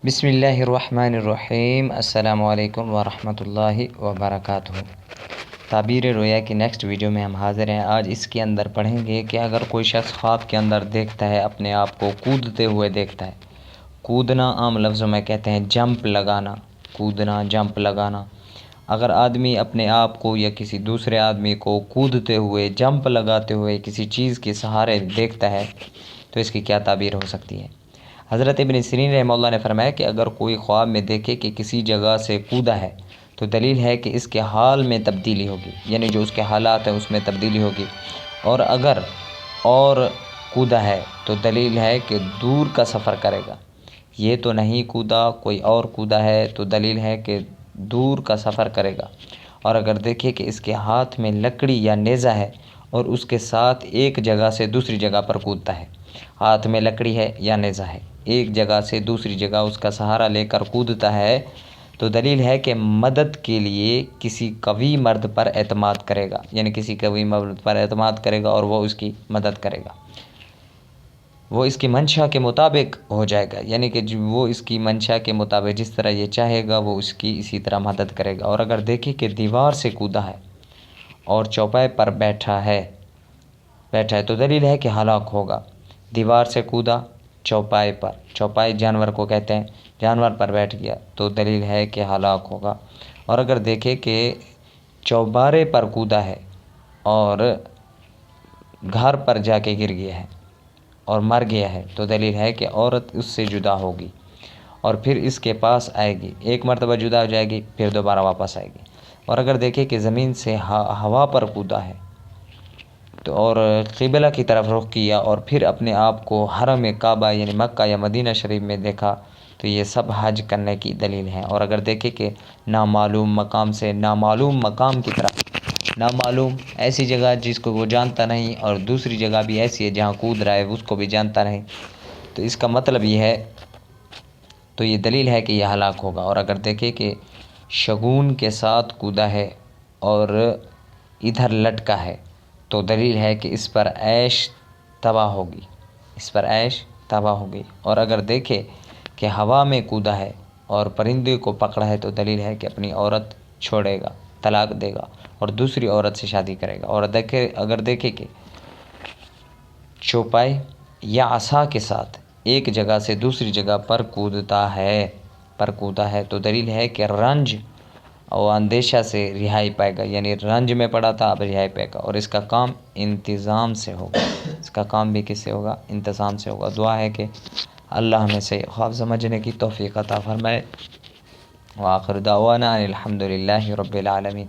بسم اللہ الرحمن الرحیم۔ السلام علیکم ورحمۃ اللہ وبرکاتہ۔ تعبیر رویا کی نیکسٹ ویڈیو میں ہم حاضر ہیں۔ آج اس کے اندر پڑھیں گے کہ اگر کوئی شخص خواب کے اندر دیکھتا ہے اپنے آپ کو کودتے ہوئے دیکھتا ہے۔ کودنا عام لفظوں میں کہتے ہیں جمپ لگانا، کودنا جمپ لگانا۔ اگر آدمی اپنے آپ کو یا کسی دوسرے آدمی کو کودتے ہوئے جمپ لگاتے ہوئے کسی چیز کے سہارے دیکھتا ہے تو اس کی کیا تعبیر ہو سکتی ہے؟ حضرت ابن سیرین رحمہ اللہ نے فرمایا کہ اگر کوئی خواب میں دیکھے کہ کسی جگہ سے کودا ہے تو دلیل ہے کہ اس کے حال میں تبدیلی ہوگی، یعنی جو اس کے حالات ہیں اس میں تبدیلی ہوگی۔ اور اگر کودا ہے تو دلیل ہے کہ دور کا سفر کرے گا۔ یہ تو نہیں کودا، کوئی اور کودا ہے تو دلیل ہے کہ دور کا سفر کرے گا۔ اور اگر دیکھے کہ اس کے ہاتھ میں لکڑی یا نیزہ ہے اور اس کے ساتھ ایک جگہ سے دوسری جگہ پر کودتا ہے، ہاتھ میں لکڑی ہے یا نیزہ ہے، ایک جگہ سے دوسری جگہ اس کا سہارا لے کر کودتا ہے تو دلیل ہے کہ مدد کے لیے کسی قوی مرد پر اعتماد کرے گا، یعنی کسی قوی مرد پر اعتماد کرے گا اور وہ اس کی مدد کرے گا۔ وہ اس کی منشا کے مطابق ہو جائے گا، یعنی کہ وہ اس کی منشا کے مطابق جس طرح یہ چاہے گا وہ اس کی اسی طرح مدد کرے گا۔ اور اگر دیکھے کہ دیوار سے کودا ہے اور چوپائے پر بیٹھا ہے تو دلیل ہے کہ ہلاک ہوگا۔ دیوار سے کودا چوپائے پر، چوپائے جانور کو کہتے ہیں، جانور پر بیٹھ گیا تو دلیل ہے کہ ہلاک ہوگا۔ اور اگر دیکھے کہ چوبارے پر کودا ہے اور گھر پر جا کے گر گیا ہے اور مر گیا ہے تو دلیل ہے کہ عورت اس سے جدا ہوگی اور پھر اس کے پاس آئے گی، ایک مرتبہ جدا ہو جائے گی پھر دوبارہ واپس آئے گی۔ اور اگر دیکھے کہ زمین سے ہوا پر کودا ہے تو اور قبلہ کی طرف رخ کیا اور پھر اپنے آپ کو حرم کعبہ یعنی مکہ یا مدینہ شریف میں دیکھا تو یہ سب حج کرنے کی دلیل ہے۔ اور اگر دیکھے کہ نامعلوم مقام سے نامعلوم مقام کی طرف، نامعلوم ایسی جگہ جس کو وہ جانتا نہیں اور دوسری جگہ بھی ایسی ہے جہاں کود رہا ہے اس کو بھی جانتا نہیں، تو اس کا مطلب یہ ہے، تو یہ دلیل ہے کہ یہ ہلاک ہوگا۔ اور اگر دیکھے کہ شگون کے ساتھ کودا ہے اور ادھر لٹکا ہے تو دلیل ہے کہ اس پر عیش تباہ ہوگی، اس پر عیش تباہ ہوگی۔ اور اگر دیکھے کہ ہوا میں کودا ہے اور پرندے کو پکڑا ہے تو دلیل ہے کہ اپنی عورت چھوڑے گا، طلاق دے گا اور دوسری عورت سے شادی کرے گا۔ اور اگر دیکھے کہ چوپائے یا عصا کے ساتھ ایک جگہ سے دوسری جگہ پر کودا ہے تو دلیل ہے کہ رنج اور اندیشہ سے رہائی پائے گا، یعنی رنج میں پڑا تھا اب رہائی پائے گا۔ اور اس کا کام انتظام سے ہوگا، اس کا کام بھی کس سے ہوگا؟ انتظام سے ہوگا۔ دعا ہے کہ اللہ ہمیں سے خواب سمجھنے کی توفیق عطا فرمائے۔ وآخر دعوانا ان الحمد للہ رب العالمین۔